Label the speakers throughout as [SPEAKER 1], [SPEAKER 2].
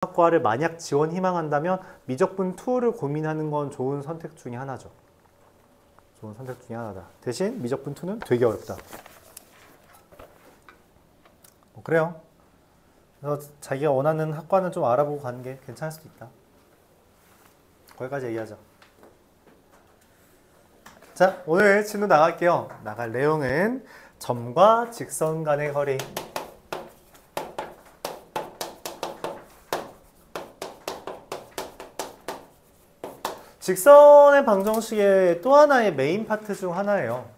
[SPEAKER 1] 과를 만약 지원 희망한다면 미적분 2를 고민하는 건 좋은 선택 중에 하나죠. 좋은 선택 중에 하나다. 대신 미적분 2는 되게 어렵다. 그래요. 그래서 자기가 원하는 학과는 좀 알아보고 가는 게 괜찮을 수도 있다. 거기까지 얘기하죠. 자, 오늘 진도 나갈게요. 나갈 내용은 점과 직선 간의 거리. 직선의 방정식의 또 하나의 메인 파트 중 하나예요.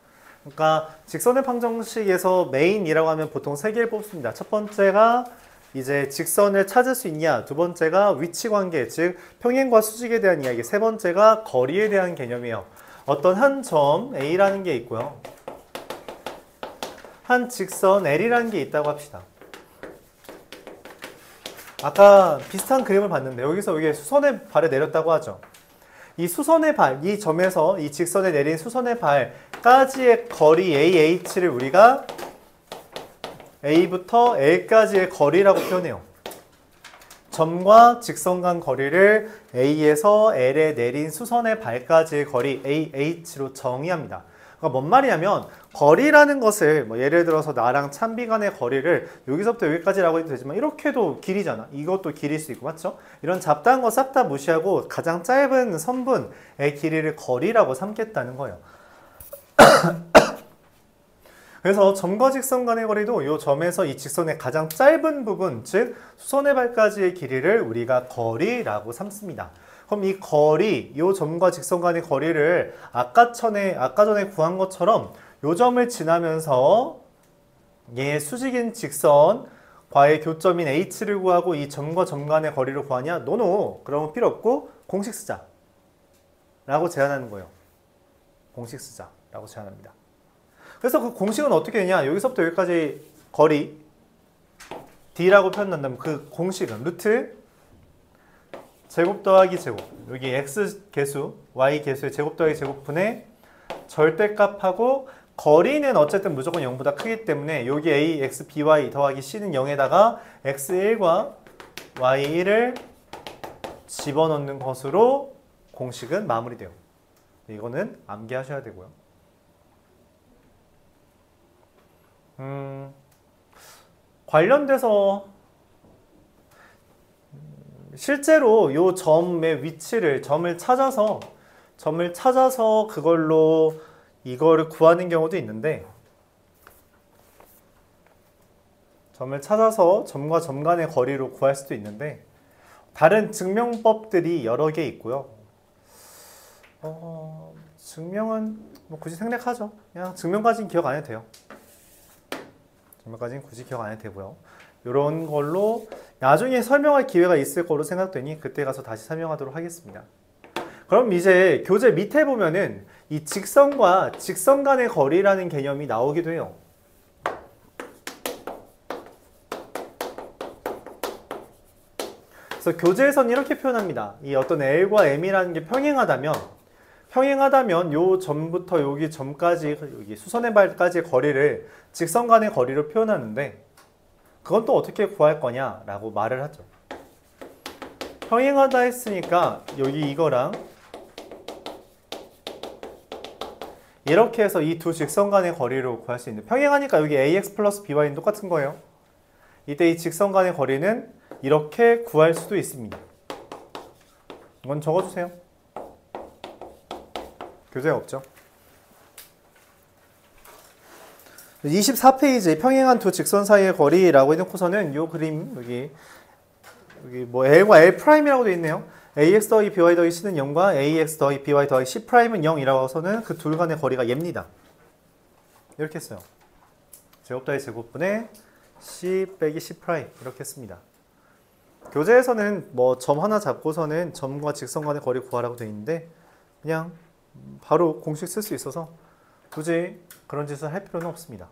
[SPEAKER 1] 그러니까 직선의 방정식에서 메인이라고 하면 보통 3개를 뽑습니다. 첫 번째가 이제 직선을 찾을 수 있냐, 두 번째가 위치 관계, 즉 평행과 수직에 대한 이야기, 세 번째가 거리에 대한 개념이에요. 어떤 한 점 A라는 게 있고요. 한 직선 L이라는 게 있다고 합시다. 아까 비슷한 그림을 봤는데 여기서 이게 수선의 발에 내렸다고 하죠. 이 수선의 발, 이 점에서 이 직선에 내린 수선의 발까지의 거리 AH를 우리가 A부터 L까지의 거리라고 표현해요. 점과 직선 간 거리를 A에서 L에 내린 수선의 발까지의 거리 AH로 정의합니다. 그러니까 뭔 말이냐면 거리라는 것을 뭐 예를 들어서 나랑 찬비 간의 거리를 여기서부터 여기까지라고 해도 되지만 이렇게도 길이잖아. 이것도 길일 수 있고 맞죠? 이런 잡다한 거 싹 다 무시하고 가장 짧은 선분의 길이를 거리라고 삼겠다는 거예요. 그래서 점과 직선 간의 거리도 이 점에서 이 직선의 가장 짧은 부분, 즉 수선의 발까지의 길이를 우리가 거리라고 삼습니다. 그럼 이 거리, 이 점과 직선 간의 거리를 아까 전에 구한 것처럼 이 점을 지나면서 얘 수직인 직선과의 교점인 H를 구하고 이 점과 점 간의 거리를 구하냐? 노노! 그러면 필요 없고 공식 쓰자 라고 제안하는 거예요. 공식 쓰자 라고 제안합니다. 그래서 그 공식은 어떻게 되냐? 여기서부터 여기까지 거리 D라고 표현한다면 그 공식은 루트 제곱 더하기 제곱, 여기 x 개수, y 개수의 제곱 더하기 제곱분의 절대값하고 거리는 어쨌든 무조건 0보다 크기 때문에 여기 a, x, by 더하기 c는 0에다가 x1과 y1을 집어넣는 것으로 공식은 마무리돼요. 이거는 암기하셔야 되고요. 관련돼서 실제로 이 점의 위치를 점을 찾아서 그걸로 이거를 구하는 경우도 있는데 점을 찾아서 점과 점 간의 거리로 구할 수도 있는데 다른 증명법들이 여러 개 있고요. 증명은 뭐 굳이 생략하죠. 그냥 증명까지는 기억 안 해도 돼요. 증명까지는 굳이 기억 안 해도 되고요. 이런 걸로 나중에 설명할 기회가 있을 거로 생각되니 그때 가서 다시 설명하도록 하겠습니다. 그럼 이제 교재 밑에 보면은 이 직선과 직선 간의 거리라는 개념이 나오기도 해요. 그래서 교재에서는 이렇게 표현합니다. 이 어떤 L과 M이라는 게 평행하다면 요 점부터 여기 점까지 여기 수선의 발까지의 거리를 직선 간의 거리로 표현하는데 그건 또 어떻게 구할 거냐라고 말을 하죠. 평행하다 했으니까 여기 이거랑 이렇게 해서 이 두 직선 간의 거리로 구할 수 있는, 평행하니까 여기 ax 플러스 by는 똑같은 거예요. 이때 이 직선 간의 거리는 이렇게 구할 수도 있습니다. 이건 적어주세요. 교재에 없죠. 24페이지 평행한 두 직선 사이의 거리라고 해놓고서는 이 그림 여기 뭐 L과 L'이라고 되어 있네요. ax 더하기 by 더하기 c는 0과 ax 더하기 by 더하기 c'은 0이라고 해서는 그 둘 간의 거리가 얘입니다. 이렇게 써요. 제곱 더하기 제곱분의 c 빼기 c' 이렇게 했습니다. 교재에서는 뭐 점 하나 잡고서는 점과 직선 간의 거리 구하라고 되어 있는데 그냥 바로 공식 쓸 수 있어서 굳이 그런 짓을 할 필요는 없습니다.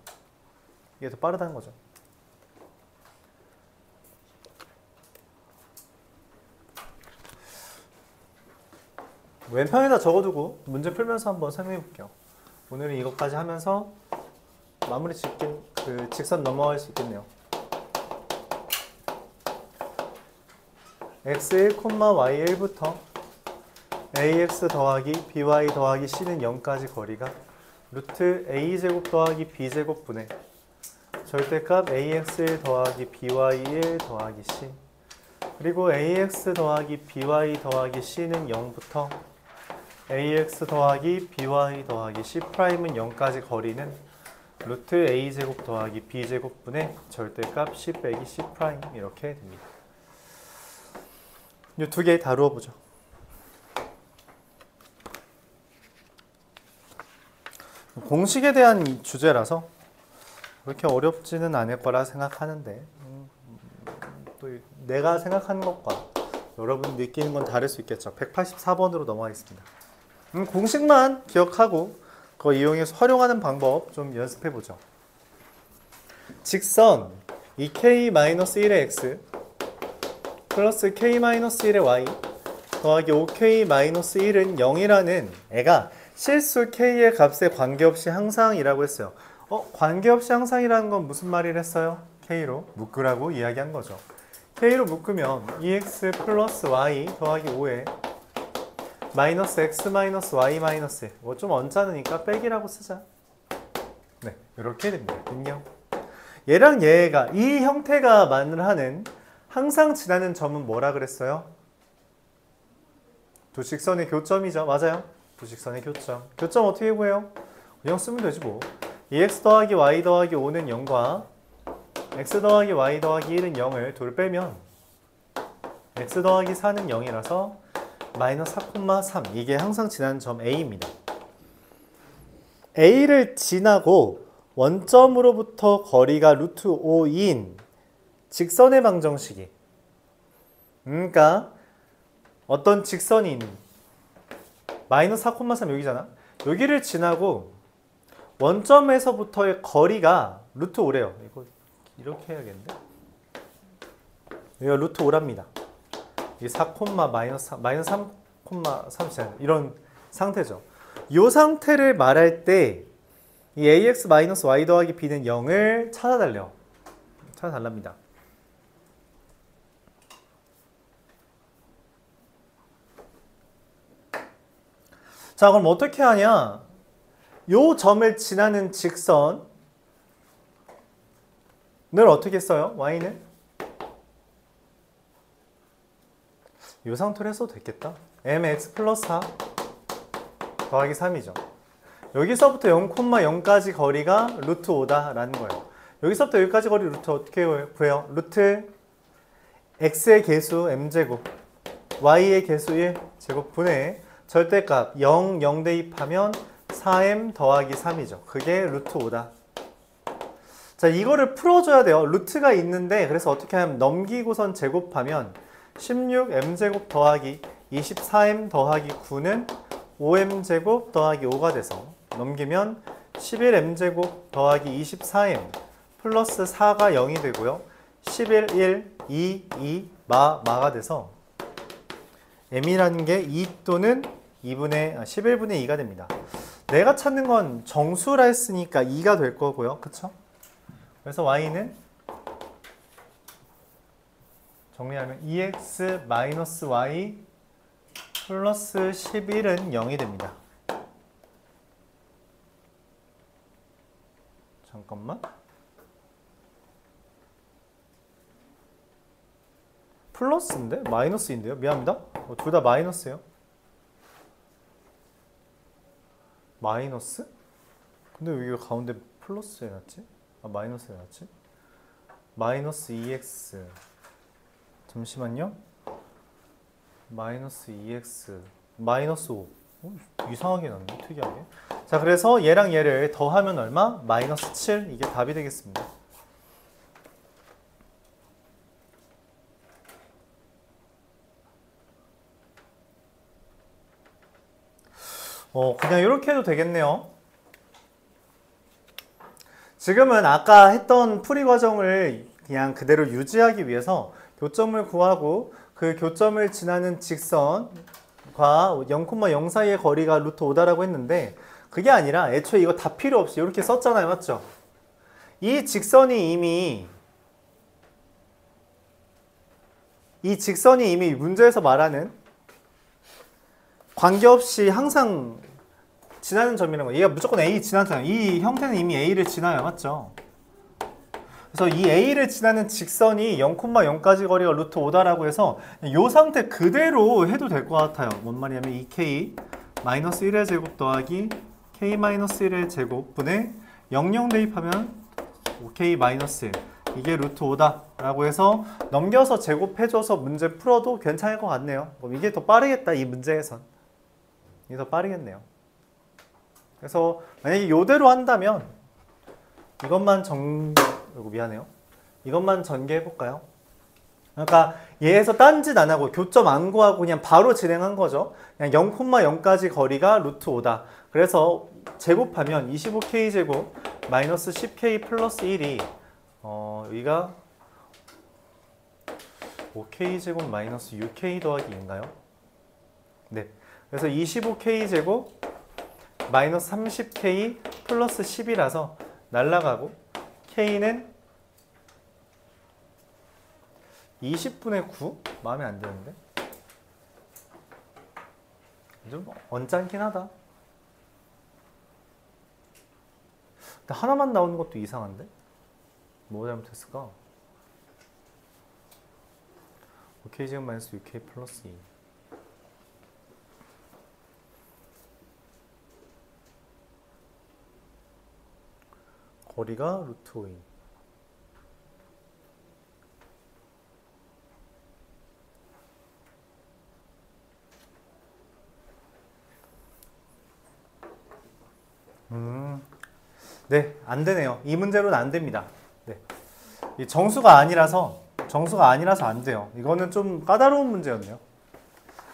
[SPEAKER 1] 이게 더 빠르다는 거죠. 왼편에다 적어두고 문제 풀면서 한번 설명해 볼게요. 오늘은 이것까지 하면서 마무리 짓게 직선 넘어갈 수 있겠네요. x1, y1부터 ax 더하기 by 더하기 c는 0까지 거리가 루트 a제곱 더하기 b제곱분의 절대값 ax1 더하기 by1 더하기 c 그리고 ax 더하기 by 더하기 c는 0부터 ax 더하기 by 더하기 c'은 0까지 거리는 루트 a제곱 더하기 b제곱분의 절대값 c 빼기 c' 이렇게 됩니다. 이 두 개 다루어보죠. 공식에 대한 주제라서 그렇게 어렵지는 않을 거라 생각하는데 또 내가 생각하는 것과 여러분 느끼는 건 다를 수 있겠죠. 184번으로 넘어가겠습니다. 공식만 기억하고 그거 이용해서 활용하는 방법 좀 연습해보죠. 직선 2k-1의 x 플러스 k-1의 y 더하기 5k-1은 0이라는 애가 실수 k의 값에 관계없이 항상이라고 했어요. 관계없이 항상이라는 건 무슨 말을 했어요? k로 묶으라고 이야기한 거죠. k로 묶으면 2x 플러스 y 더하기 5에 마이너스 x 마이너스 y 마이너스 1 뭐 좀 언짢으니까 빼기라고 쓰자. 네, 이렇게 됩니다. 인형. 얘랑 얘가 이 형태가 마련하는 항상 지나는 점은 뭐라 그랬어요? 두 직선의 교점이죠. 맞아요. 두 직선의 교점. 교점 어떻게 구해요? 그냥 쓰면 되지 뭐. 2x 더하기 y 더하기 5는 0과 x 더하기 y 더하기 1은 0을 둘 빼면 x 더하기 4는 0이라서 마이너스 4,3 이게 항상 지나는 점 A입니다. A를 지나고 원점으로부터 거리가 루트 5인 직선의 방정식이 그러니까 어떤 직선이 있는 마이너스 4,3 여기잖아. 여기를 지나고 원점에서부터의 거리가 루트 5래요. 이거 이렇게 해야겠는데? 여기가 루트 5랍니다. 이 4, 마이너스 3,3 이런 상태죠. 이 상태를 말할 때 이 ax 마이너스 y 더하기 b는 0을 찾아달랍니다. 자, 그럼 어떻게 하냐? 요 점을 지나는 직선을 어떻게 써요? y는? 이 상태로 해서도 됐겠다. mx 플러스 4 더하기 3이죠. 여기서부터 0,0까지 거리가 루트 5다라는 거예요. 여기서부터 여기까지 거리 루트 어떻게 구해요? 루트 x의 개수 m제곱 y의 개수 1 제곱분의 절대값 0, 0 대입하면 4m 더하기 3이죠. 그게 루트 5다. 자, 이거를 풀어줘야 돼요. 루트가 있는데 그래서 어떻게 하면 넘기고선 제곱하면 16m제곱 더하기 24m 더하기 9는 5m제곱 더하기 5가 돼서 넘기면 11m제곱 더하기 24m 플러스 4가 0이 되고요. 11, 1, 2, 마가 돼서 m이라는 게 2 또는 11분의 2가 됩니다. 내가 찾는 건 정수라 했으니까 2가 될 거고요. 그쵸? 그래서 y는 정리하면 2x 마이너스 y 플러스 11은 0이 됩니다. 잠깐만. 플러스인데? 마이너스인데요? 미안합니다. 둘 다 마이너스예요. 마이너스? 근데 왜 여기 가운데 플러스 해놨지? 마이너스 해놨지? 마이너스 2x 잠시만요. 마이너스 2x 마이너스 5 이상하게 났네. 특이하게. 자, 그래서 얘랑 얘를 더하면 얼마? 마이너스 7 이게 답이 되겠습니다. 그냥 이렇게 해도 되겠네요. 지금은 아까 했던 풀이 과정을 그냥 그대로 유지하기 위해서 교점을 구하고 그 교점을 지나는 직선과 0,0 사이의 거리가 루트 5다라고 했는데 그게 아니라 애초에 이거 다 필요 없이 이렇게 썼잖아요. 맞죠? 이 직선이 이미 이 직선이 이미 문제에서 말하는 관계없이 항상 지나는 점이라는 거예요. 얘가 무조건 A 지나잖아요. 이 형태는 이미 A를 지나요. 맞죠? 그래서 이 A를 지나는 직선이 0,0까지 거리가 루트 5다라고 해서 이 상태 그대로 해도 될 것 같아요. 뭔 말이냐면 2K 마이너스 1의 제곱 더하기 K 마이너스 1의 제곱 분의 00 대입하면 5K 마이너스 1 이게 루트 5다 라고 해서 넘겨서 제곱해줘서 문제 풀어도 괜찮을 것 같네요. 그럼 이게 더 빠르겠다. 이 문제에선 이게 더 빠르겠네요. 그래서 만약에 이대로 한다면 이것만 미안해요. 이것만 전개해볼까요? 그러니까 얘에서 딴짓 안 하고 교점 안 구하고 그냥 바로 진행한 거죠. 그냥 0,0까지 거리가 루트 5다. 그래서 제곱하면 25K 제곱 마이너스 10K 플러스 1이 여기가 5K 제곱 마이너스 6K 더하기 2인가요? 네. 그래서 25K 제곱 마이너스 30K 플러스 10이라서 날라가고 K는 20분의 9? 마음에 안 드는데? 좀 언짢긴 하다. 근데 하나만 나오는 것도 이상한데? 뭐 잘못했을까? 5K 제곱 마이너스 6K 플러스 2 거리가 루트 5인 네, 안 되네요. 이 문제로는 안 됩니다. 네. 이 정수가 아니라서 안 돼요. 이거는 좀 까다로운 문제였네요.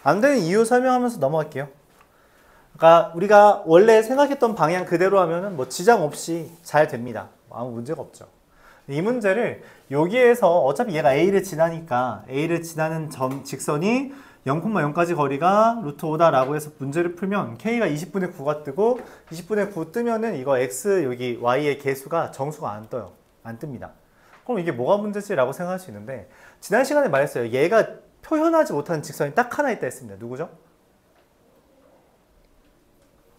[SPEAKER 1] 안 되는 이유 설명하면서 넘어갈게요. 그러니까 우리가 원래 생각했던 방향 그대로 하면은 뭐 지장 없이 잘 됩니다. 아무 문제가 없죠. 이 문제를 여기에서 어차피 얘가 A를 지나니까 A를 지나는 직선이 0,0까지 거리가 루트 5다라고 해서 문제를 풀면 K가 20분의 9가 뜨고 20분의 9 뜨면은 이거 X 여기 Y의 개수가 정수가 안 떠요. 안 뜹니다. 그럼 이게 뭐가 문제지라고 생각할 수 있는데 지난 시간에 말했어요. 얘가 표현하지 못하는 직선이 딱 하나 있다 했습니다. 누구죠?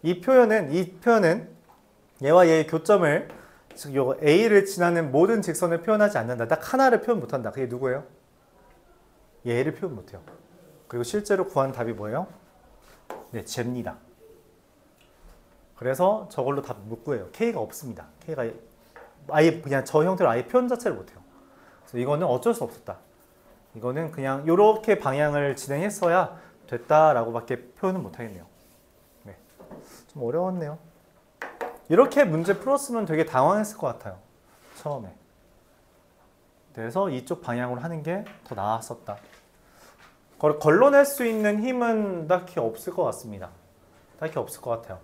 [SPEAKER 1] 이 표현은 얘와 얘의 교점을 즉 요 A를 지나는 모든 직선을 표현하지 않는다. 딱 하나를 표현 못한다. 그게 누구예요? 얘를 표현 못해요. 그리고 실제로 구한 답이 뭐예요? 네, Z입니다. 그래서 저걸로 답 못 구해요. K가 없습니다. K가 아예 그냥 저 형태로 아예 표현 자체를 못해요. 그래서 이거는 어쩔 수 없었다. 이거는 그냥 이렇게 방향을 진행했어야 됐다라고밖에 표현은 못하겠네요. 네, 좀 어려웠네요. 이렇게 문제 풀었으면 되게 당황했을 것 같아요. 처음에. 그래서 이쪽 방향으로 하는 게 더 나았었다. 그걸 걸러낼 수 있는 힘은 딱히 없을 것 같습니다. 딱히 없을 것 같아요.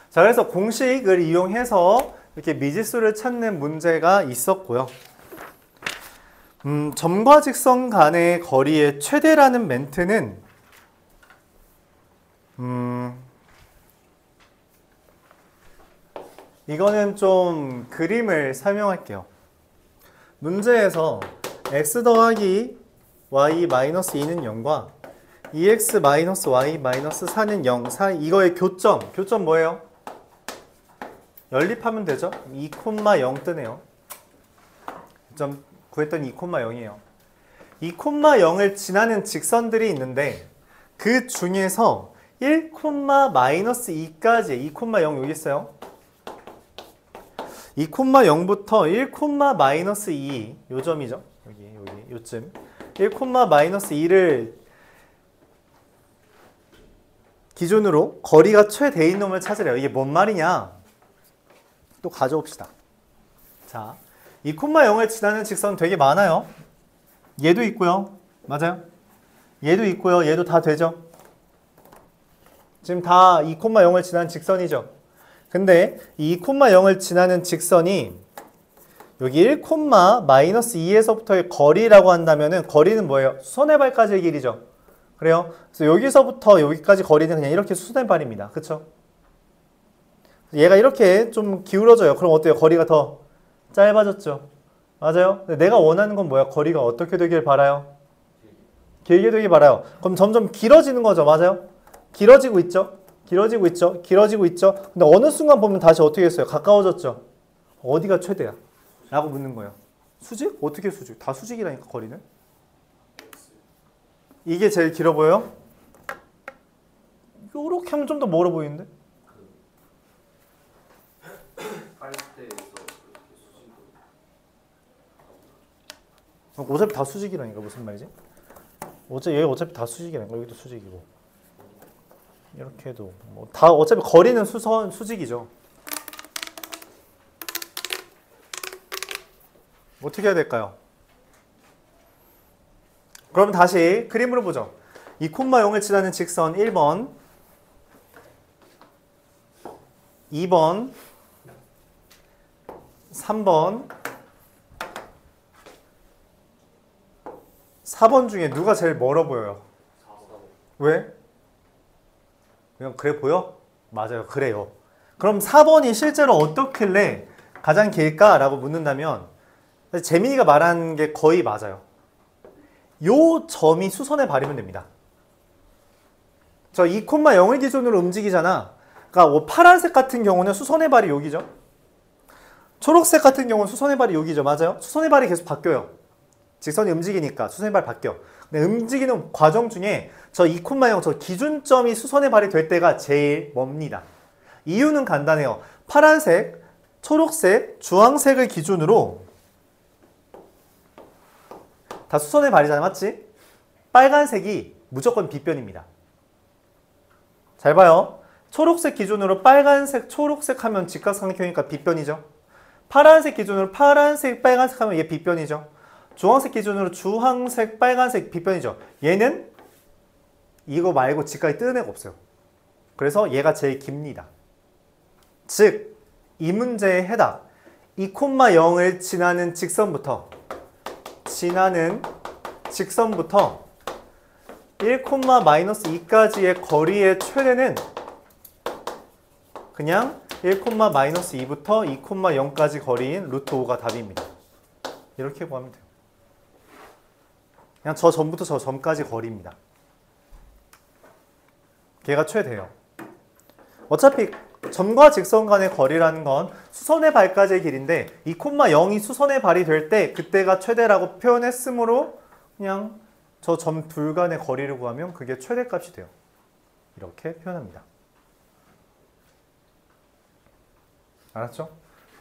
[SPEAKER 1] 자, 그래서 공식을 이용해서 이렇게 미지수를 찾는 문제가 있었고요. 점과 직선 간의 거리의 최대라는 멘트는 이거는 좀 그림을 설명할게요. 문제에서 x 더하기 y 마이너스 2는 0과 2x 마이너스 y 마이너스 4는 0 사이 이거의 교점 뭐예요? 연립하면 되죠? 2,0 뜨네요. 점 구했더니 2,0이에요. 2,0을 지나는 직선들이 있는데 그 중에서 1, 마이너스 2까지 2,0 여기 있어요. 2,0부터 1, 마이너스 2 요 점이죠. 여기 요쯤 1, 마이너스 2를 기준으로 거리가 최대인 놈을 찾으래요. 이게 뭔 말이냐? 또 가져옵시다. 자, 2,0을 지나는 직선 되게 많아요. 얘도 있고요. 맞아요? 얘도 있고요. 얘도 다 되죠? 지금 다 2,0을 지나는 직선이죠. 근데 이 2,0을 지나는 직선이 여기 1, 마이너스 2에서부터의 거리라고 한다면은 거리는 뭐예요? 수선의 발까지의 길이죠. 그래요? 그래서 여기서부터 여기까지 거리는 그냥 이렇게 수선의 발입니다. 그쵸? 얘가 이렇게 좀 기울어져요. 그럼 어때요? 거리가 더 짧아졌죠. 맞아요? 근데 내가 원하는 건 뭐야? 거리가 어떻게 되길 바라요? 길게 되길 바라요. 그럼 점점 길어지는 거죠. 맞아요? 길어지고 있죠? 길어지고 있죠? 길어지고 있죠? 근데 어느 순간 보면 다시 어떻게 했어요? 가까워졌죠? 어디가 최대야? 라고 묻는 거예요. 수직? 어떻게 수직? 다 수직이라니까 거리는. 이게 제일 길어 보여요? 요렇게 하면 좀 더 멀어 보이는데? 어차피 다 수직이라니까. 무슨 말이지? 얘 어차피 다 수직이라니까. 여기도 수직이고 이렇게 해도 뭐 다 어차피 거리는 수직이죠. 어떻게 해야 될까요? 그럼 다시 그림으로 보죠. 2,0을 지나는 직선 1번, 2번, 3번, 4번 중에 누가 제일 멀어 보여요? 왜? 그냥 그래 보여? 맞아요. 그래요. 그럼 4번이 실제로 어떻길래 가장 길까? 라고 묻는다면 재민이가 말한 게 거의 맞아요. 요 점이 수선의 발이면 됩니다. 저 2,0을 기준으로 움직이잖아. 그러니까 뭐 파란색 같은 경우는 수선의 발이 여기죠. 초록색 같은 경우는 수선의 발이 여기죠. 맞아요? 수선의 발이 계속 바뀌어요. 직선이 움직이니까 수선의 발 바뀌어. 근데 움직이는 과정 중에 저 2,0 저 기준점이 수선의 발이 될 때가 제일 멉니다. 이유는 간단해요. 파란색, 초록색, 주황색을 기준으로 다 수선의 발이잖아. 맞지? 빨간색이 무조건 빗변입니다. 잘 봐요. 초록색 기준으로 빨간색, 초록색 하면 직각삼각형이니까 빗변이죠. 파란색 기준으로 파란색, 빨간색 하면 얘 빗변이죠. 주황색 기준으로 주황색, 빨간색 빗변이죠. 얘는 이거 말고 직각이 뜨는 애가 없어요. 그래서 얘가 제일 깁니다. 즉, 이 문제의 해답 2,0을 지나는 직선부터 1,-2까지의 거리의 최대는 그냥 1,-2부터 2,0까지 거리인 루트 5가 답입니다. 이렇게 구하면 돼요. 그냥 저 점부터 저 점까지 거리입니다. 걔가 최대예요. 어차피 점과 직선 간의 거리라는 건 수선의 발까지의 길인데 2,0이 수선의 발이 될 때 그때가 최대라고 표현했으므로 그냥 저 점 둘 간의 거리를 구하면 그게 최대값이 돼요. 이렇게 표현합니다. 알았죠?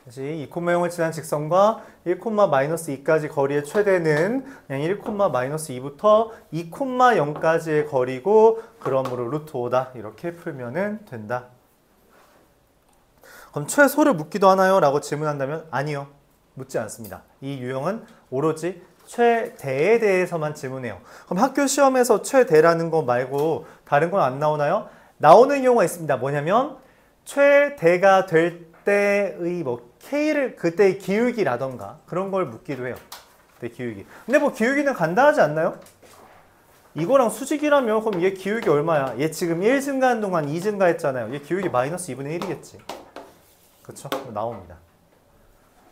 [SPEAKER 1] 다시 2,0을 지난 직선과 1,-2까지 거리의 최대는 그냥 1,-2부터 2,0까지의 거리고 그러므로 루트 5다. 이렇게 풀면 된다. 그럼 최소를 묻기도 하나요? 라고 질문한다면 아니요. 묻지 않습니다. 이 유형은 오로지 최대에 대해서만 질문해요. 그럼 학교 시험에서 최대라는 거 말고 다른 건 안 나오나요? 나오는 경우가 있습니다. 뭐냐면 최대가 될 때의 뭐 K를 그때의 기울기라던가 그런 걸 묻기도 해요. 그때 기울기. 근데 뭐 기울기는 간단하지 않나요? 이거랑 수직이라면 그럼 얘 기울기 얼마야? 얘 지금 1 증가한 동안 2 증가했잖아요. 얘 기울기 마이너스 2분의 1이겠지. 그렇죠? 나옵니다.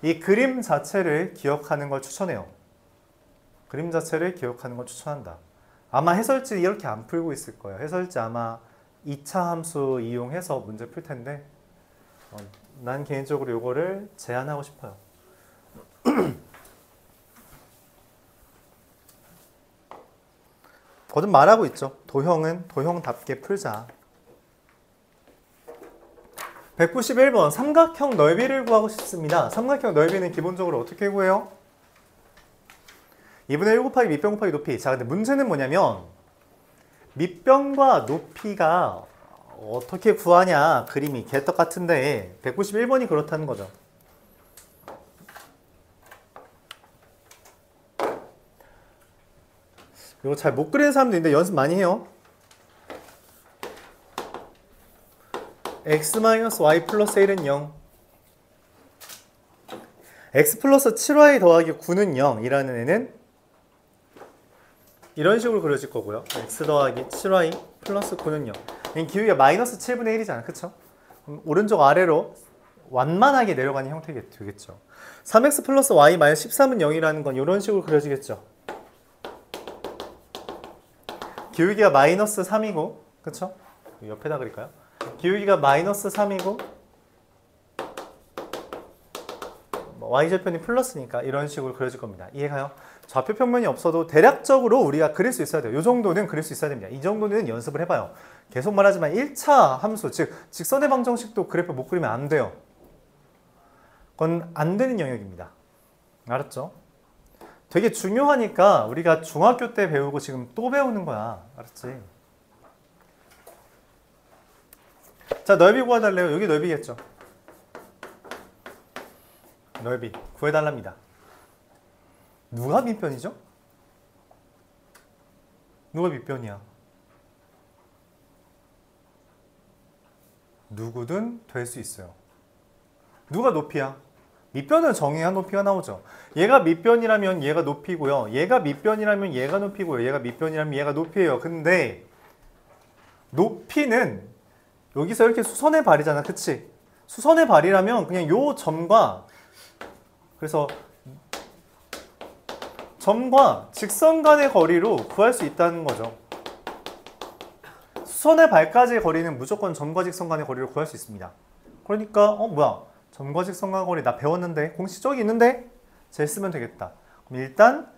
[SPEAKER 1] 이 그림 자체를 기억하는 걸 추천해요. 그림 자체를 기억하는 걸 추천한다. 아마 해설지 이렇게 안 풀고 있을 거예요. 해설지 아마 2차 함수 이용해서 문제 풀 텐데 난 개인적으로 이거를 제안하고 싶어요. 거듭 말하고 있죠. 도형은 도형답게 풀자. 191번 삼각형 넓이를 구하고 싶습니다. 삼각형 넓이는 기본적으로 어떻게 구해요? 2분의 1 곱하기 밑변 곱하기 높이. 자, 근데 문제는 뭐냐면 밑변과 높이가 어떻게 구하냐. 그림이 개떡 같은데 191번이 그렇다는 거죠. 이거 잘 못 그리는 사람도 있는데 연습 많이 해요. x-y 플러스 1은 0, x 플러스 7y 더하기 9는 0이라는 애는 이런 식으로 그려질 거고요. x 더하기 7y 플러스 9는 0. 기울기가 마이너스 7분의 1이잖아. 그쵸? 오른쪽 아래로 완만하게 내려가는 형태가 되겠죠. 3x 플러스 y 마이너스 13은 0이라는 건 이런 식으로 그려지겠죠. 기울기가 마이너스 3이고, 그쵸? 옆에다 그릴까요? 기울기가 마이너스 3이고, y절편이 플러스니까 이런 식으로 그려질 겁니다. 이해가요? 좌표 평면이 없어도 대략적으로 우리가 그릴 수 있어야 돼요. 이 정도는 그릴 수 있어야 됩니다. 이 정도는 연습을 해봐요. 계속 말하지만 1차 함수, 즉 직선의 방정식도 그래프 못 그리면 안 돼요. 그건 안 되는 영역입니다. 알았죠? 되게 중요하니까 우리가 중학교 때 배우고 지금 또 배우는 거야. 알았지? 자, 넓이 구해달래요. 여기 넓이겠죠? 넓이 구해달랍니다. 누가 밑변이죠? 누가 밑변이야? 누구든 될 수 있어요. 누가 높이야? 밑변은 정해야 높이가 나오죠. 얘가 밑변이라면 얘가 높이고요. 얘가 밑변이라면 얘가 높이고요. 얘가 밑변이라면 얘가 높이에요. 근데 높이는 여기서 이렇게 수선의 발이잖아. 그치? 수선의 발이라면 그냥 요 점과, 그래서 점과 직선 간의 거리로 구할 수 있다는 거죠. 수선의 발까지의 거리는 무조건 점과 직선 간의 거리로 구할 수 있습니다. 그러니까 뭐야, 점과 직선 간의 거리 나 배웠는데 공식 저기 있는데 쟤 쓰면 되겠다. 그럼 일단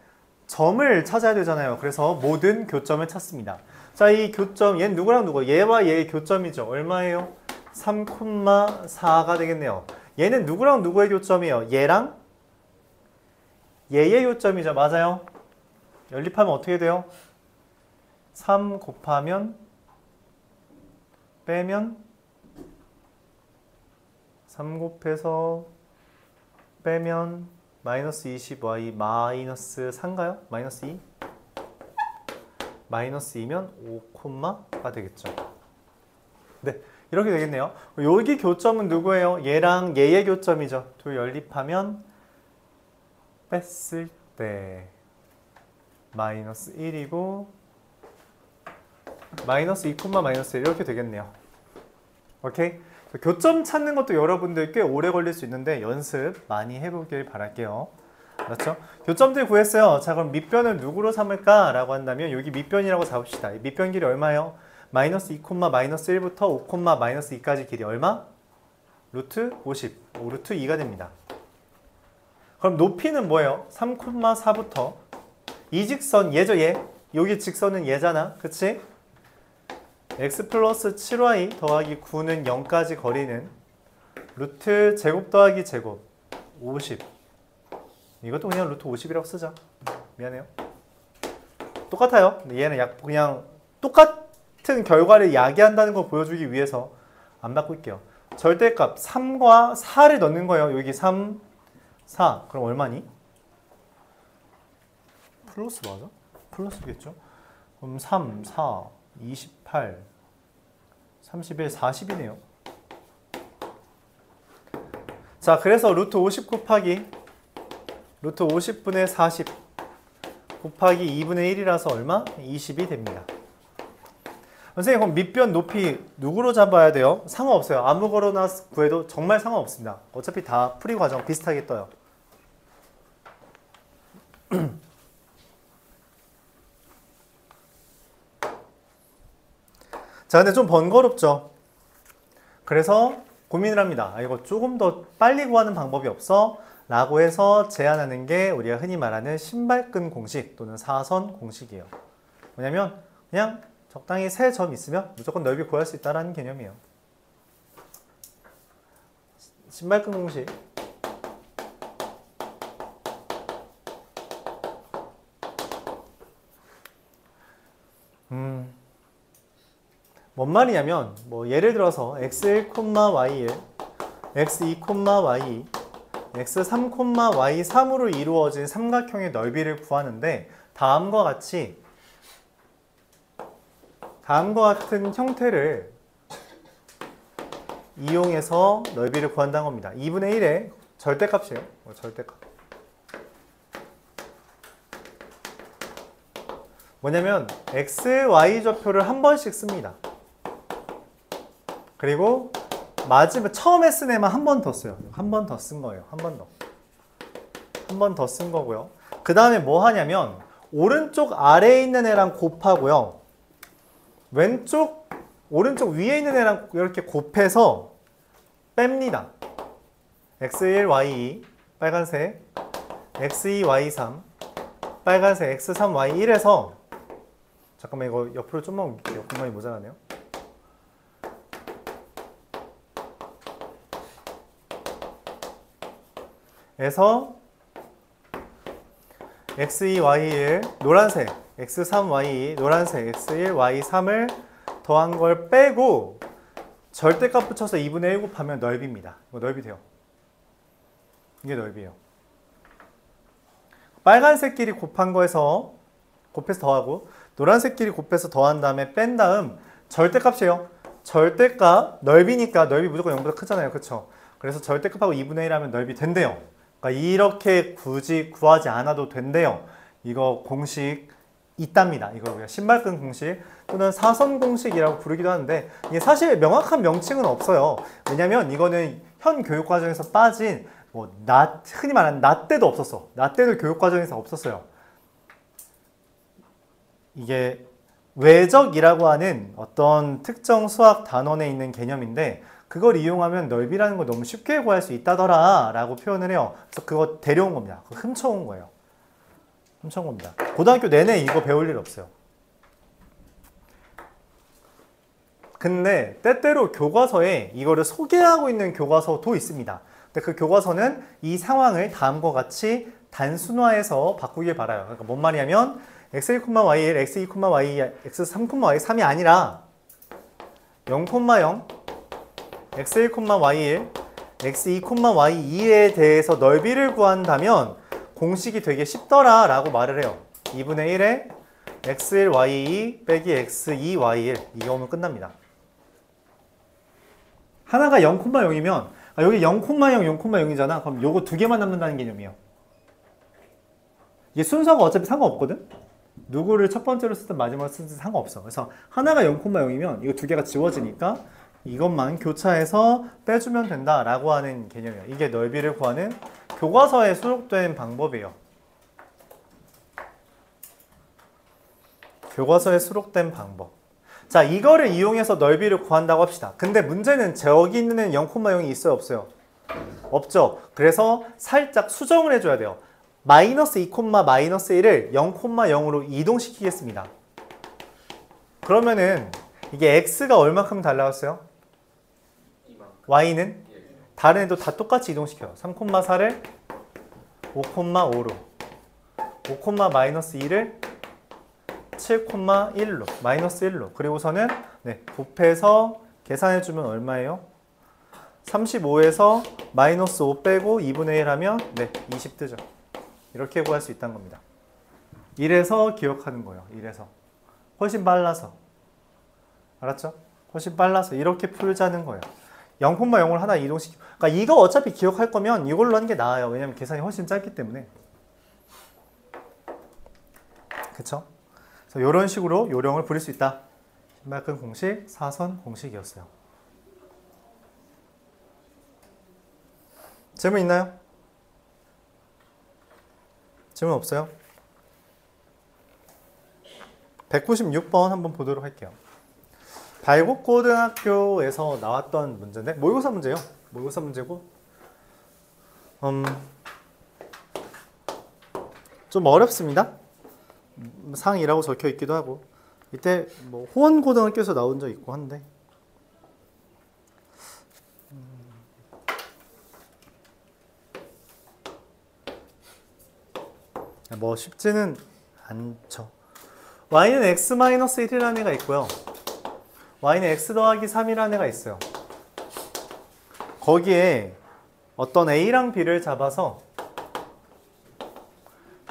[SPEAKER 1] 점을 찾아야 되잖아요. 그래서 모든 교점을 찾습니다. 자, 이 교점, 얘는 누구랑 누구? 얘와 얘의 교점이죠. 얼마예요? 3,4가 되겠네요. 얘는 누구랑 누구의 교점이에요? 얘랑 얘의 교점이죠. 맞아요? 연립하면 어떻게 돼요? 3 곱하면 빼면 3 곱해서 빼면 마이너스 20y 마이너스 4인가요? 마이너스 2? 마이너스 2면 5콤마가 되겠죠. 네, 이렇게 되겠네요. 여기 교점은 누구예요? 얘랑 얘의 교점이죠. 둘 연립하면 뺐을 때 마이너스 1이고 마이너스 2, 마이너스 1 이렇게 되겠네요. 오케이? 교점 찾는 것도 여러분들 꽤 오래 걸릴 수 있는데 연습 많이 해보길 바랄게요. 그렇죠? 교점들 구했어요. 자, 그럼 밑변을 누구로 삼을까? 라고 한다면 여기 밑변이라고 잡읍시다. 밑변 길이 얼마예요? 마이너스 2, 마이너스 1부터 5, 마이너스 2까지 길이 얼마? 루트 50, 루트 2가 됩니다. 그럼 높이는 뭐예요? 3,4부터 이 직선 얘죠, 얘. 여기 직선은 얘잖아. 그치? x 플러스 7y 더하기 9는 0까지 거리는 루트 제곱 더하기 제곱 50. 이것도 그냥 루트 50이라고 쓰자. 미안해요. 똑같아요. 얘는 그냥 똑같은 결과를 야기한다는 걸 보여주기 위해서 안 바꿀게요. 절대값 3과 4를 넣는 거예요. 여기 3, 4. 그럼 얼마니? 플러스 맞아? 플러스겠죠? 그럼 3, 4, 28, 31, 40이네요. 자, 그래서 루트 50 곱하기 루트 50분의 40 곱하기 2분의 1이라서 얼마? 20이 됩니다. 선생님, 그럼 밑변 높이 누구로 잡아야 돼요? 상관없어요. 아무거나 구해도 정말 상관없습니다. 어차피 다 풀이 과정 비슷하게 떠요. 자, 근데 좀 번거롭죠? 그래서 고민을 합니다. 이거 조금 더 빨리 구하는 방법이 없어? 라고 해서 제안하는 게 우리가 흔히 말하는 신발끈 공식 또는 사선 공식이에요. 뭐냐면 그냥 적당히 세 점 있으면 무조건 넓이 구할 수 있다는 개념이에요. 신발끈 공식. 뭔 말이냐면 예를 들어서 x1, y1, x2, y2, x3, y3으로 이루어진 삼각형의 넓이를 구하는데 다음과 같은 형태를 이용해서 넓이를 구한다는 겁니다. 2분의 1의 절대값이에요. 절대값. 뭐냐면 x, y 좌표를 한 번씩 씁니다. 그리고 마지막 처음에 쓴 애만 한 번 더 써요. 한 번 더 쓴 거예요. 한 번 더. 한 번 더 쓴 거고요. 그 다음에 뭐 하냐면 오른쪽 아래에 있는 애랑 곱하고요. 오른쪽 위에 있는 애랑 이렇게 곱해서 뺍니다. x1, y2 빨간색, x2, y3 빨간색, x3, y1에서 잠깐만 이거 옆으로 좀만 옮길게요. 공간이 모자라네요. 에서 x2, y1 노란색, x3, y2 노란색, x1, y3을 더한 걸 빼고 절대값 붙여서 2분의 1 곱하면 넓입니다. 이거 넓이 돼요. 이게 넓이에요. 빨간색끼리 곱한 거에서 곱해서 더하고 노란색끼리 곱해서 더한 다음에 뺀 다음 절대값이에요. 절대값 넓이니까 넓이 무조건 0보다 크잖아요. 그쵸? 그래서 절대값하고 2분의 1 하면 넓이 된대요. 그러니까 이렇게 굳이 구하지 않아도 된대요. 이거 공식 있답니다. 이거 우리가 신발끈 공식 또는 사선 공식이라고 부르기도 하는데 이게 사실 명확한 명칭은 없어요. 왜냐면 이거는 현 교육과정에서 빠진 흔히 말하는 나 때도 없었어. 나 때도 교육과정에서 없었어요. 이게 외적이라고 하는 어떤 특정 수학 단원에 있는 개념인데 그걸 이용하면 넓이라는 걸 너무 쉽게 구할 수 있다더라 라고 표현을 해요. 그래서 그거 데려온 겁니다. 그거 훔쳐온 거예요. 훔쳐온 겁니다. 고등학교 내내 이거 배울 일 없어요. 근데 때때로 교과서에 이거를 소개하고 있는 교과서도 있습니다. 근데 그 교과서는 이 상황을 다음과 같이 단순화해서 바꾸길 바라요. 그러니까 뭔 말이냐면 x1, y1, x2, y2, x3, y3이 아니라 0, 0, x1, y1, x2, y2에 대해서 넓이를 구한다면 공식이 되게 쉽더라 라고 말을 해요. 2분의 1에 x1, y2 빼기 x2, y1 이게 오면 끝납니다. 하나가 0, 0이면 여기 0, 0, 0이잖아. 그럼 요거 두 개만 남는다는 개념이에요. 이게 순서가 어차피 상관없거든? 누구를 첫 번째로 쓰든 마지막으로 쓰든 상관없어. 그래서 하나가 0, 0이면 이거 두 개가 지워지니까 이것만 교차해서 빼주면 된다라고 하는 개념이에요. 이게 넓이를 구하는 교과서에 수록된 방법이에요. 교과서에 수록된 방법. 자, 이거를 이용해서 넓이를 구한다고 합시다. 근데 문제는 저기 있는 애는 0, 0이 있어요? 없어요? 없죠. 그래서 살짝 수정을 해줘야 돼요. 마이너스 2, 마이너스 1을 0, 0으로 이동시키겠습니다. 그러면은 이게 x가 얼마큼 달라졌어요? y는? 다른 애도 다 똑같이 이동시켜요. 3, 4를 5, 5로 5, 마이너스 2를 7, 1로 마이너스 1로 그리고서는 곱해서 계산해주면 얼마예요? 35에서 마이너스 5 빼고 2분의 1 하면 20 뜨죠. 이렇게 구할 수 있다는 겁니다. 이래서 기억하는 거예요. 이래서 훨씬 빨라서 알았죠? 훨씬 빨라서 이렇게 풀자는 거예요. 0, 0을 하나 이동시키고 그러니까 이거 어차피 기억할 거면 이걸로 하는 게 나아요. 왜냐면 계산이 훨씬 짧기 때문에 그쵸? 그래서 이런 식으로 요령을 부릴 수 있다. 신발끈 공식, 사선 공식이었어요. 질문 있나요? 질문 없어요? 196번 한번 보도록 할게요. 발곡고등학교에서 나왔던 문제인데 모의고사 문제예요. 모의고사 문제고 좀 어렵습니다. 상이라고 적혀 있기도 하고 이때 뭐 호원고등학교에서 나온 적 있고 한데 뭐 쉽지는 않죠. y는 x-1이라는 애가 있고요. y는 x 더하기 3이라는 애가 있어요. 거기에 어떤 a랑 b를 잡아서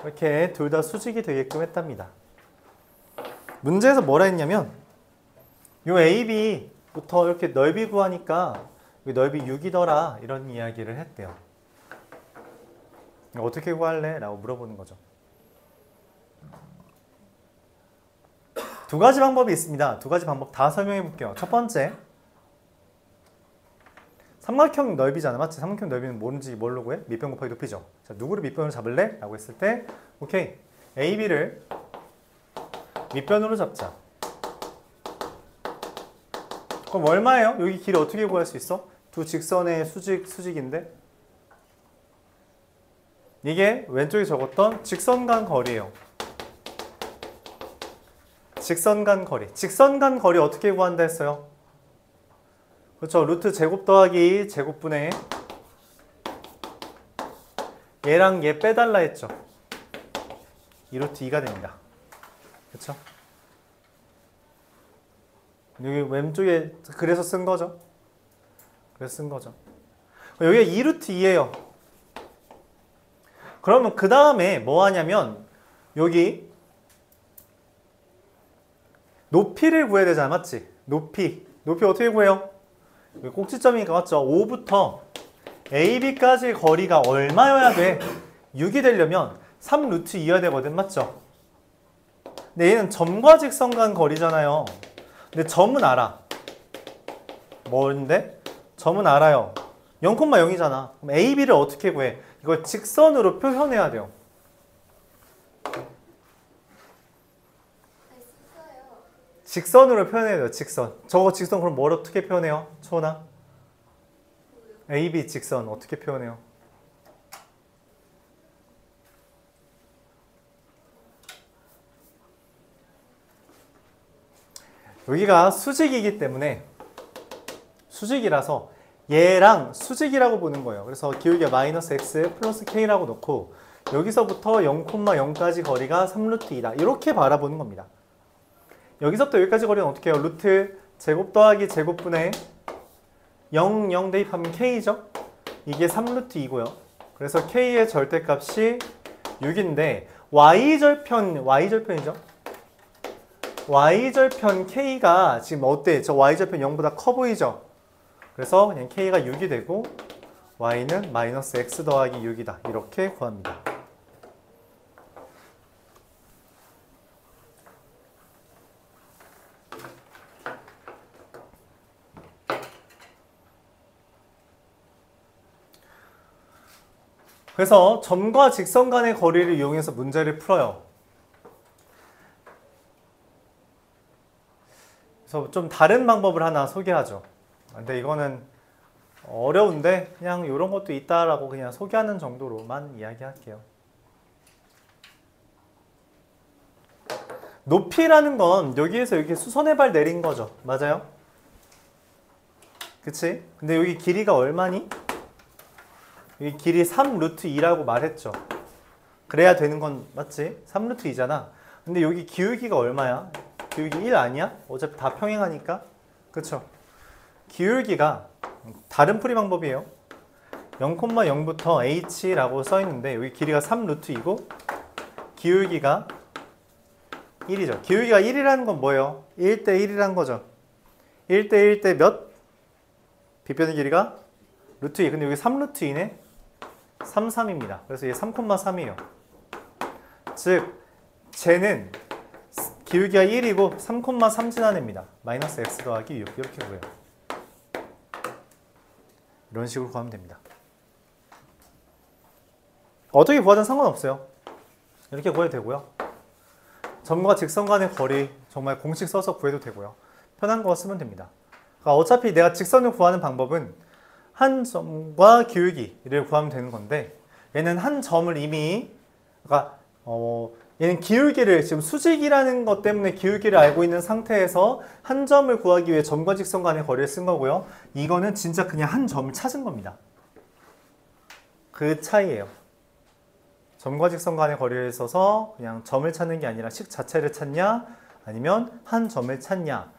[SPEAKER 1] 이렇게 둘 다 수직이 되게끔 했답니다. 문제에서 뭐라 했냐면 요 a, b부터 이렇게 넓이 구하니까 넓이 6이더라 이런 이야기를 했대요. 어떻게 구할래? 라고 물어보는 거죠. 두 가지 방법이 있습니다. 두 가지 방법 다 설명해 볼게요. 첫 번째, 삼각형 넓이잖아. 맞지? 삼각형 넓이는 뭔지 뭘로 구해? 밑변 곱하기 높이죠. 자, 누구를 밑변으로 잡을래? 라고 했을 때 오케이. AB를 밑변으로 잡자. 그럼 얼마예요? 여기 길이 어떻게 구할 수 있어? 두 직선의 수직인데 이게 왼쪽에 적었던 직선 간 거리예요. 직선 간 거리. 직선 간 거리 어떻게 구한다 했어요? 그렇죠. 루트 제곱 더하기 제곱분의 얘랑 얘 빼달라 했죠. 2루트 2가 됩니다. 그렇죠? 여기 왼쪽에 그래서 쓴 거죠. 그래서 쓴 거죠. 여기가 2루트 2예요. 그러면 그 다음에 뭐 하냐면 여기 높이를 구해야 되잖아. 맞지? 높이 어떻게 구해요? 여기 꼭지점이니까 맞죠? 5부터 AB까지 거리가 얼마여야 돼? 6이 되려면 3루트 2여야 되거든. 맞죠? 근데 얘는 점과 직선 간 거리잖아요. 근데 점은 알아. 뭔데? 점은 알아요. 0,0이잖아. 그럼 AB를 어떻게 구해? 이걸 직선으로 표현해야 돼요. 직선으로 표현해야 돼요. 직선. 저거 직선 그럼 뭘 어떻게 표현해요? 초나? AB 직선 어떻게 표현해요? 여기가 수직이기 때문에 수직이라서 얘랑 수직이라고 보는 거예요. 그래서 기울기가 마이너스 x 플러스 k라고 놓고 여기서부터 0,0까지 거리가 3루트 2다. 이렇게 바라보는 겁니다. 여기서부터 여기까지 거리는 어떻게 해요? 루트 제곱 더하기 제곱분의 0, 0 대입하면 k죠? 이게 3루트 2고요. 그래서 k의 절대값이 6인데 y절편이죠? y절편 k가 지금 어때? 저 y절편 0보다 커 보이죠? 그래서 그냥 k가 6이 되고 y는 마이너스 x 더하기 6이다. 이렇게 구합니다. 그래서 점과 직선 간의 거리를 이용해서 문제를 풀어요. 그래서 좀 다른 방법을 하나 소개하죠. 근데 이거는 어려운데 그냥 이런 것도 있다라고 그냥 소개하는 정도로만 이야기할게요. 높이라는 건 여기에서 이렇게 수선의 발 내린 거죠. 맞아요? 그치? 근데 여기 길이가 얼마니? 여기 길이 3루트 2라고 말했죠. 그래야 되는 건 맞지? 3루트 2잖아. 근데 여기 기울기가 얼마야? 기울기 1 아니야? 어차피 다 평행하니까. 그쵸? 기울기가 다른 풀이 방법이에요. 0,0부터 h라고 써있는데 여기 길이가 3루트 2고 기울기가 1이죠. 기울기가 1이라는 건 뭐예요? 1대 1이라는 거죠. 1대 1대 몇? 빗변의 길이가 루트 2. 근데 여기 3루트 2네? 3, 3입니다. 그래서 얘 3,3이에요. 즉 쟤는 기울기가 1이고 3,3 지나냅니다. 마이너스 x 더하기 6 이렇게 구해요. 이런 식으로 구하면 됩니다. 어떻게 구하든 상관없어요. 이렇게 구해도 되고요. 점과 직선 간의 거리 정말 공식 써서 구해도 되고요. 편한 거 쓰면 됩니다. 그러니까 어차피 내가 직선을 구하는 방법은 한 점과 기울기를 구하면 되는 건데 얘는 한 점을 이미 그러니까 얘는 기울기를 지금 수직이라는 것 때문에 기울기를 알고 있는 상태에서 한 점을 구하기 위해 점과 직선 간의 거리를 쓴 거고요. 이거는 진짜 그냥 한 점을 찾은 겁니다. 그 차이예요. 점과 직선 간의 거리를 써서 그냥 점을 찾는 게 아니라 식 자체를 찾냐 아니면 한 점을 찾냐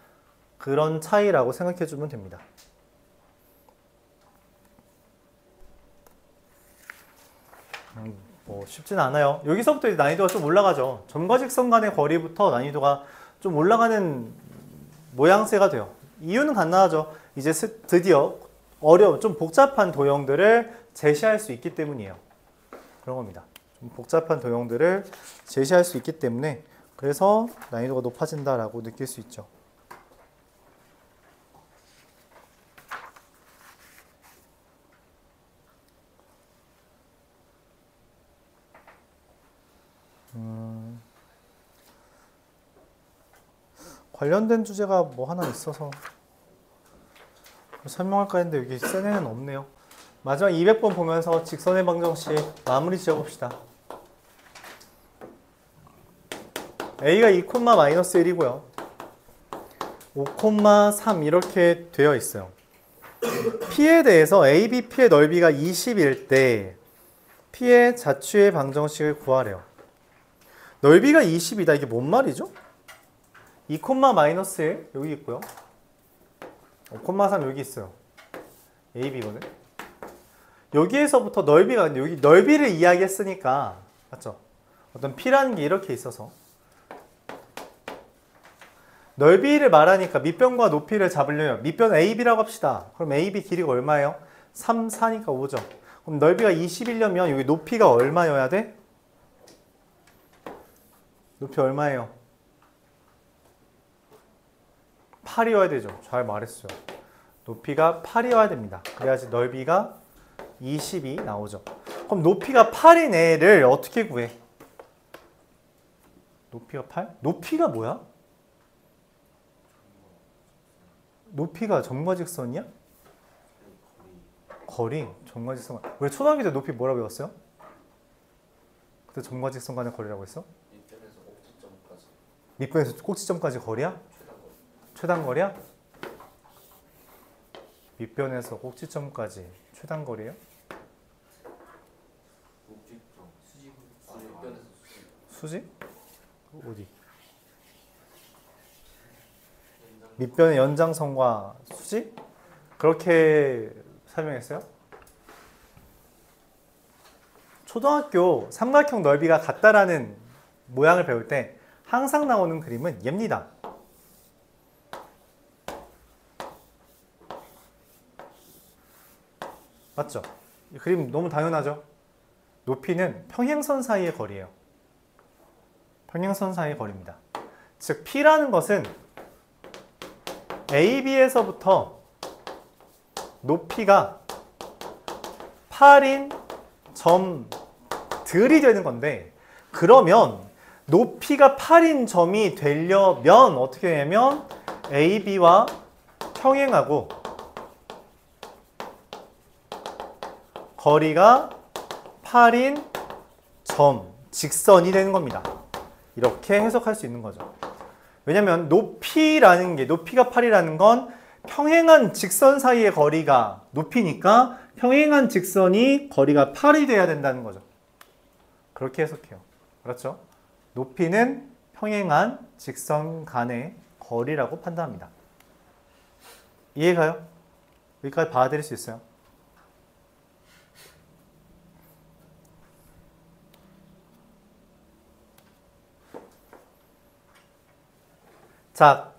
[SPEAKER 1] 그런 차이라고 생각해 주면 됩니다. 뭐 쉽진 않아요. 여기서부터 난이도가 좀 올라가죠. 점과 직선 간의 거리부터 난이도가 좀 올라가는 모양새가 돼요. 이유는 간단하죠. 이제 드디어 어려운 좀 복잡한 도형들을 제시할 수 있기 때문이에요. 그런 겁니다. 좀 복잡한 도형들을 제시할 수 있기 때문에 그래서 난이도가 높아진다라고 느낄 수 있죠. 관련된 주제가 뭐 하나 있어서 설명할까 했는데 여기 센 애는 없네요. 마지막 200번 보면서 직선의 방정식 마무리 지어봅시다. A가 2,-1이고요. 5,3 이렇게 되어 있어요. P에 대해서 AB P의 넓이가 20일 때 P의 자취의 방정식을 구하래요. 넓이가 20이다. 이게 뭔 말이죠? 2,-1 여기 있고요. 5,3 여기 있어요. AB거든. 여기에서부터 넓이가 여기 넓이를 이야기했으니까 맞죠? 어떤 P라는 게 이렇게 있어서 넓이를 말하니까 밑변과 높이를 잡으려면 밑변 AB라고 합시다. 그럼 AB 길이가 얼마예요? 3, 4니까 5죠. 그럼 넓이가 20이려면 여기 높이가 얼마여야 돼? 높이 얼마예요? 8이어야 되죠. 잘 말했어요. 높이가 8이어야 됩니다. 그래야지 넓이가 20이 나오죠. 그럼 높이가 8인 애를 어떻게 구해? 높이가 8? 높이가 뭐야? 높이가 점과직선이야? 거리, 점과직선. 우리 초등학교 때 높이 뭐라고 배웠어요? 그때 점과직선 간의 거리라고 했어?
[SPEAKER 2] 밑변에서 꼭지점까지.
[SPEAKER 1] 밑변에서 꼭지점까지 거리야? 최단거리야? 밑변에서 꼭지점까지 최단거리예요?
[SPEAKER 2] 꼭지점. 수직. 밑변에서 수직.
[SPEAKER 1] 수직? 어디? 밑변의 연장선과 수직? 그렇게 설명했어요? 초등학교 삼각형 넓이가 같다라는 모양을 배울 때 항상 나오는 그림은 얘입니다. 맞죠? 이 그림 너무 당연하죠? 높이는 평행선 사이의 거리예요. 평행선 사이의 거리입니다. 즉 P라는 것은 AB에서부터 높이가 8인 점들이 되는 건데 그러면 높이가 8인 점이 되려면 어떻게 되냐면 AB와 평행하고 거리가 8인 점, 직선이 되는 겁니다. 이렇게 해석할 수 있는 거죠. 왜냐면 높이라는 게 높이가 8이라는 건 평행한 직선 사이의 거리가 높이니까 평행한 직선이 거리가 8이 돼야 된다는 거죠. 그렇게 해석해요. 그렇죠? 높이는 평행한 직선 간의 거리라고 판단합니다. 이해가요? 여기까지 봐드릴 수 있어요? 자,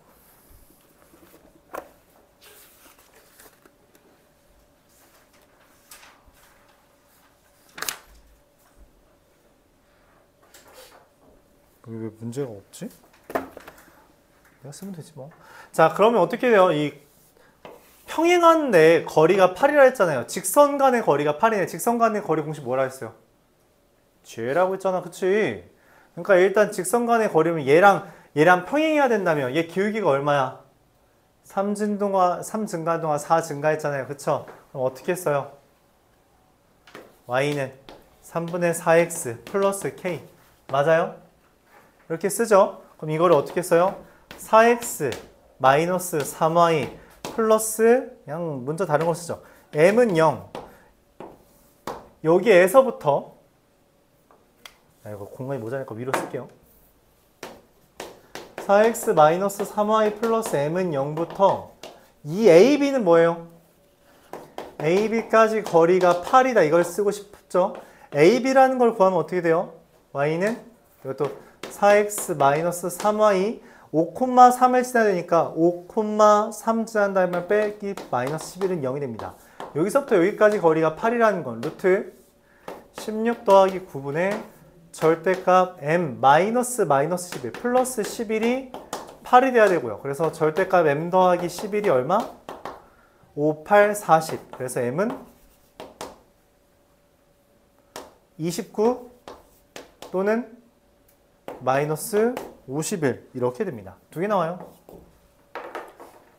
[SPEAKER 1] 왜 문제가 없지? 내가 쓰면 되지 뭐. 자, 그러면 어떻게 돼요? 이 평행한데 거리가 8이라 했잖아요. 직선 간의 거리가 8이네. 직선 간의 거리 공식 뭐라 했어요? G라고 했잖아. 그치? 그러니까 일단 직선 간의 거리면 얘랑 평행해야 된다면 얘 기울기가 얼마야? 3 증가 동안 4 증가했잖아요. 그쵸? 그럼 어떻게 했어요? y는 3분의 4x 플러스 k 맞아요? 이렇게 쓰죠? 그럼 이거를 어떻게 써요? 4x 마이너스 3y 플러스 그냥 문자 다른 거 쓰죠. m은 0 여기에서부터 이거 공간이 모자라니까 위로 쓸게요. 4x 마이너스 3y 플러스 m은 0부터 이 ab는 뭐예요? ab까지 거리가 8이다. 이걸 쓰고 싶죠? ab라는 걸 구하면 어떻게 돼요? y는 이것도 4x 마이너스 3y 5,3을 지나야 되니까 5,3 지난 다음에 빼기 마이너스 11은 0이 됩니다. 여기서부터 여기까지 거리가 8이라는 건 루트 16 더하기 9분의 절대값 m 마이너스 11 플러스 11이 8이 돼야 되고요. 그래서 절대값 m 더하기 11이 얼마? 5, 8, 40. 그래서 m은 29 또는 마이너스 51 이렇게 됩니다. 두 개 나와요.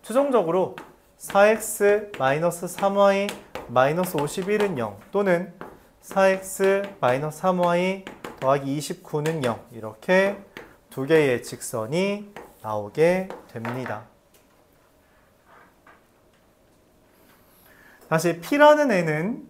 [SPEAKER 1] 최종적으로 4x 3y 51은 0 또는 4x 3y 더하기 29는 0 이렇게 두 개의 직선이 나오게 됩니다. 다시 P라는 애는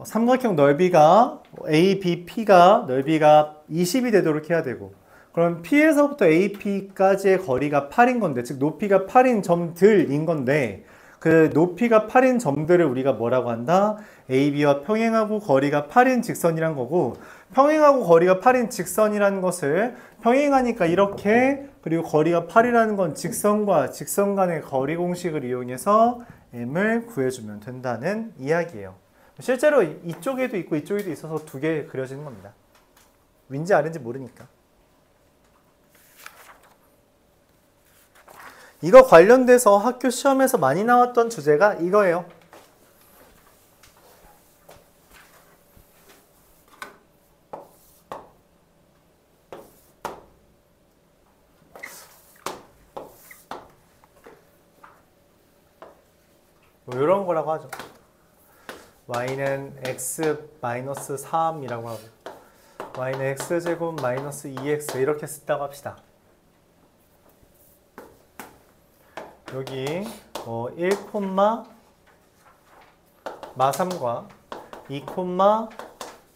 [SPEAKER 1] 삼각형 넓이가 ABP가 넓이가 20이 되도록 해야 되고 그럼 P에서부터 AP까지의 거리가 8인 건데 즉 높이가 8인 점들인 건데 그 높이가 8인 점들을 우리가 뭐라고 한다? AB와 평행하고 거리가 8인 직선이란 거고 평행하고 거리가 8인 직선이라는 것을 평행하니까 이렇게 그리고 거리가 8이라는 건 직선과 직선 간의 거리 공식을 이용해서 M을 구해주면 된다는 이야기예요. 실제로 이쪽에도 있고 이쪽에도 있어서 두 개 그려지는 겁니다. 윈지 아닌지 모르니까. 이거 관련돼서 학교 시험에서 많이 나왔던 주제가 이거예요. 뭐 이런 거라고 하죠. y는 x-3이라고 하고 y는 x제곱 마이너스 2x 이렇게 쓴다고 합시다. 여기 1, 마3과 2,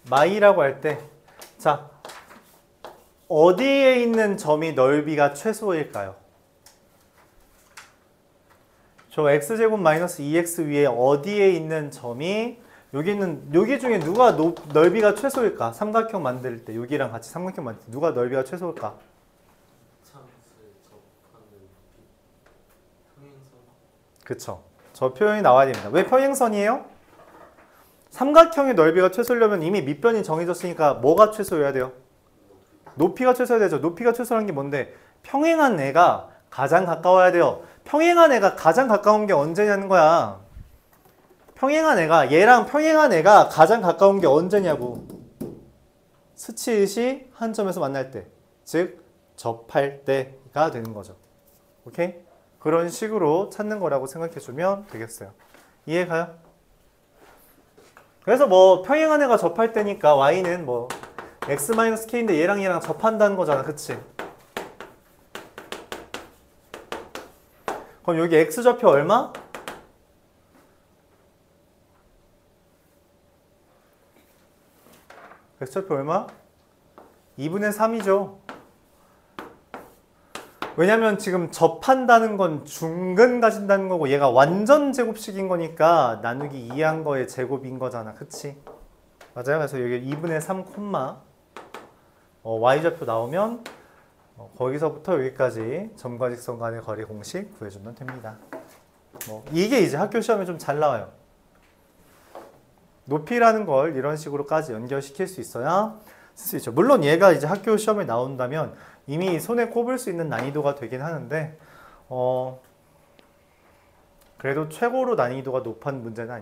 [SPEAKER 1] 마이라고 할 때 자, 어디에 있는 점이 넓이가 최소일까요? 저 x제곱 마이너스 2x 위에 어디에 있는 점이 여기 중에 누가 넓이가 최소일까? 삼각형 만들 때 여기랑 같이 삼각형 만들 때 누가 넓이가 최소일까? 그쵸. 저 표현이 나와야 됩니다. 왜 평행선이에요? 삼각형의 넓이가 최소려면 이미 밑변이 정해졌으니까 뭐가 최소여야 돼요? 높이가 최소여야 되죠. 높이가 최소라는 게 뭔데? 평행한 애가 가장 가까워야 돼요. 평행한 애가 가장 가까운 게 언제냐는 거야. 평행한 애가 얘랑 평행한 애가 가장 가까운 게 언제냐고. 스치듯이 한 점에서 만날 때. 즉 접할 때가 되는 거죠. 오케이? 그런 식으로 찾는 거라고 생각해주면 되겠어요. 이해가요? 그래서 뭐 평행한 애가 접할 때니까 y는 뭐 x-k인데 얘랑 접한다는 거잖아. 그치? 그럼 여기 x좌표 얼마? x좌표 얼마? 2분의 3이죠. 왜냐면 지금 접한다는 건 중근 가진다는 거고 얘가 완전 제곱식인 거니까 나누기 2한 거의 제곱인 거잖아. 그치? 맞아요. 그래서 여기 2분의 3 y좌표 나오면 거기서부터 여기까지 점과 직선 간의 거리 공식 구해주면 됩니다. 이게 이제 학교 시험에 좀 잘 나와요. 높이라는 걸 이런 식으로까지 연결시킬 수 있어야 쓸 수 있죠. 물론 얘가 이제 학교 시험에 나온다면 이미 손에 꼽을 수 있는 난이도가 되긴 하는데 그래도 최고로 난이도가 높은 문제는 아니에요.